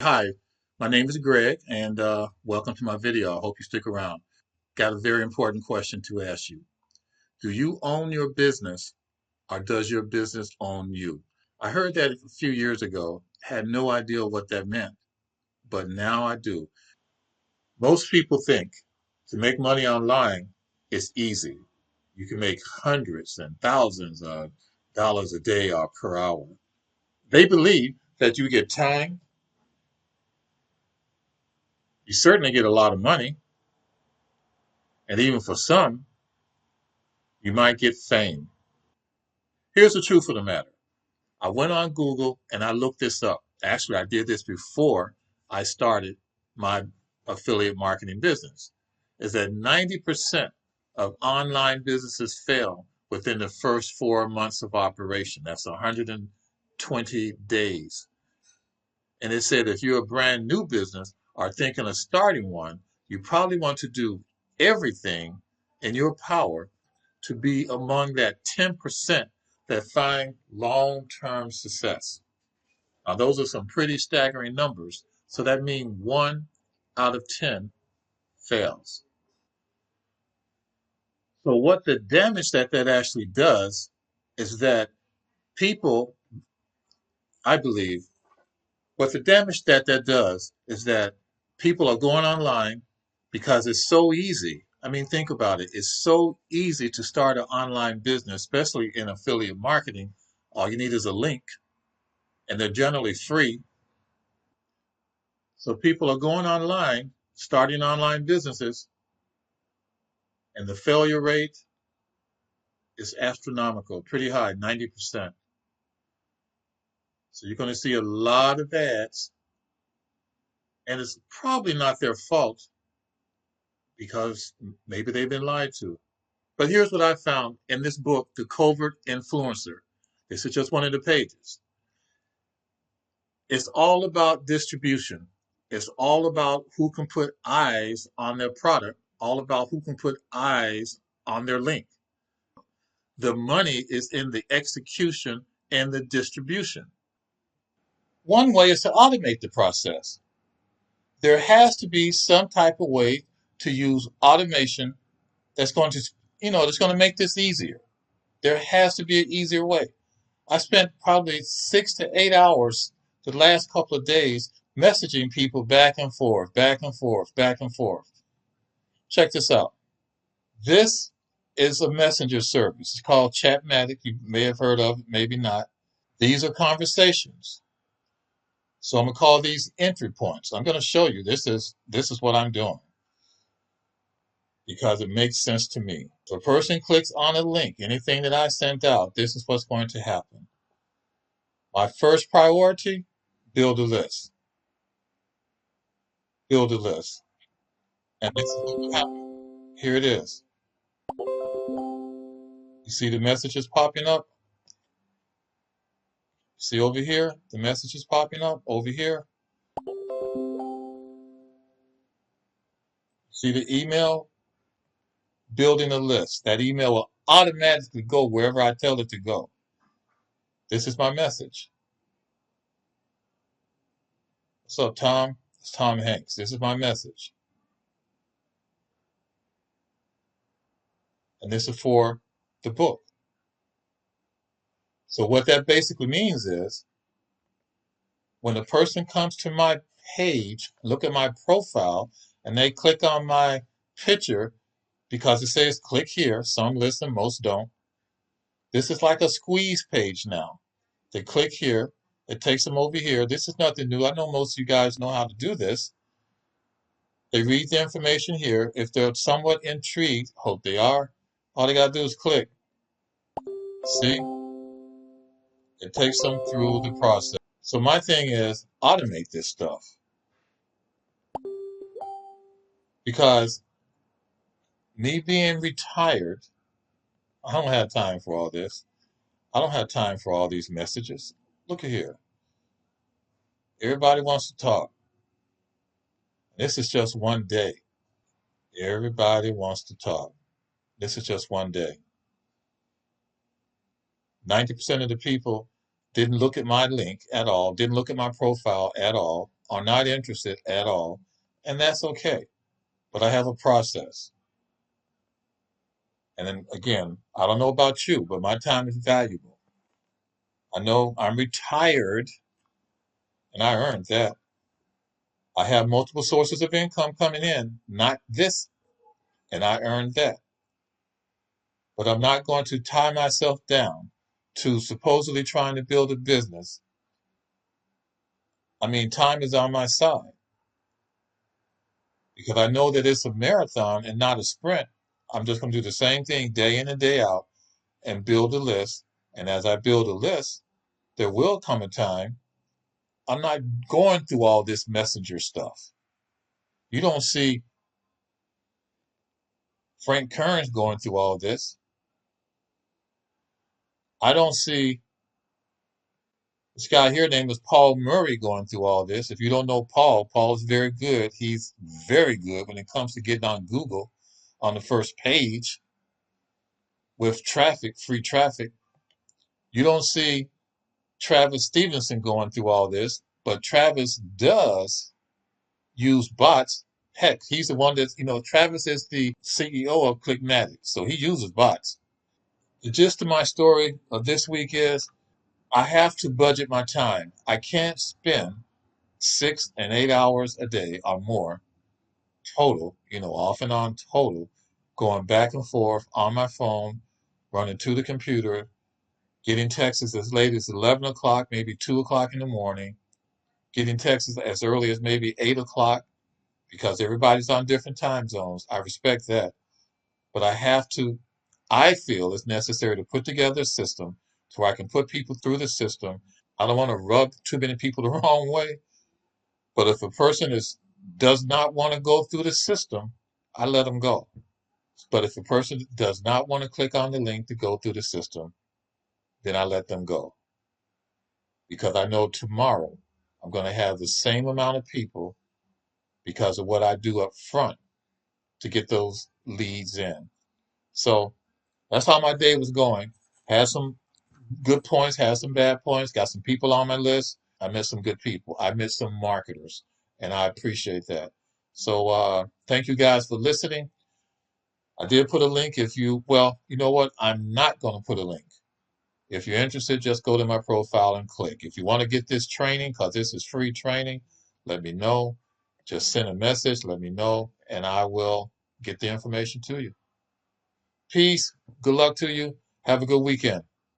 Hi, my name is Greg, and welcome to my video. I hope you stick around. Got a very important question to ask you. Do you own your business, or does your business own you? I heard that a few years ago, had no idea what that meant, but now I do. Most people think to make money online is easy. You can make hundreds and thousands of dollars a day or per hour. They believe that you get time, you certainly get a lot of money, and even for some, you might get fame. Here's the truth of the matter. I went on Google and I looked this up. Actually, I did this before I started my affiliate marketing business. Is that 90% of online businesses fail within the first 4 months of operation. That's 120 days. And it said if you're a brand new business or thinking of starting one, you probably want to do everything in your power to be among that 10% that find long-term success. Now, those are some pretty staggering numbers. So that means 1 out of 10 fails. So what the damage that actually does is that people, I believe, what the damage that does is that people are going online because it's so easy. I mean, think about it. It's so easy to start an online business, especially in affiliate marketing. All you need is a link, and they're generally free. So people are going online, starting online businesses, and the failure rate is astronomical, pretty high, 90%. So you're going to see a lot of ads, and it's probably not their fault because maybe they've been lied to. But here's what I found in this book, The Covert Influencer. This is just one of the pages. It's all about distribution. It's all about who can put eyes on their product, all about who can put eyes on their link. The money is in the execution and the distribution. One way is to automate the process. There has to be some type of way to use automation that's going to, that's going to make this easier. There has to be an easier way. I spent probably 6 to 8 hours the last couple of days messaging people back and forth, back and forth, back and forth. Check this out. This is a messenger service. It's called Chatmatic. You may have heard of it, maybe not. These are conversations. So I'm gonna call these entry points. I'm gonna show you this is what I'm doing because it makes sense to me. If a person clicks on a link, anything that I sent out, this is what's going to happen. My first priority, build a list. Build a list. And this is what will happen. Here it is. You see the messages popping up? See over here? The messages popping up over here. See the email? Building a list. That email will automatically go wherever I tell it to go. This is my message. What's up, Tom? It's Tom Hanks. This is my message. And this is for the book. So what that basically means is when a person comes to my page, look at my profile, and they click on my picture because it says click here. Some listen, most don't. This is like a squeeze page now. They click here. It takes them over here. This is nothing new. I know most of you guys know how to do this. They read the information here. If they're somewhat intrigued, hope they are, all they got to do is click. See? It takes them through the process. So my thing is automate this stuff because me being retired, I don't have time for all this. I don't have time for all these messages. Look at here. Everybody wants to talk. This is just one day. Everybody wants to talk. This is just one day. 90% of the people didn't look at my link at all, didn't look at my profile at all. are not interested at all, and that's okay. But I have a process. And then again, I don't know about you, but my time is valuable. I know I'm retired and I earned that. I have multiple sources of income coming in, not this, and I earned that. But I'm not going to tie myself down to supposedly trying to build a business. I mean, time is on my side because I know that it's a marathon and not a sprint. I'm just going to do the same thing day in and day out and build a list. And as I build a list, there will come a time I'm not going through all this messenger stuff. You don't see Frank Kearns going through all this. I don't see this guy here named is Paul Murray going through all this. If you don't know Paul, Paul's very good. He's very good when it comes to getting on Google on the first page with traffic, free traffic. You don't see Travis Stevenson going through all this, but Travis does use bots. Heck, he's the one that's, Travis is the CEO of Clickbank, so he uses bots. The gist of my story of this week is I have to budget my time. I can't spend 6 and 8 hours a day or more total, off and on total, going back and forth on my phone, running to the computer, getting texts as late as 11 o'clock, maybe 2 o'clock in the morning, getting texts as early as maybe 8 o'clock because everybody's on different time zones. I respect that. But I feel it's necessary to put together a system so I can put people through the system. I don't want to rub too many people the wrong way, but if a person does not want to go through the system, I let them go. But if a person does not want to click on the link to go through the system, then I let them go. Because I know tomorrow I'm going to have the same amount of people because of what I do up front to get those leads in. So that's how my day was going. Had some good points, had some bad points, got some people on my list. I met some good people. I met some marketers, and I appreciate that. So thank you guys for listening. I did put a link well, you know what? I'm not going to put a link. If you're interested, just go to my profile and click. If you want to get this training, because this is free training, let me know. Just send a message, let me know, and I will get the information to you. Peace. Good luck to you. Have a good weekend.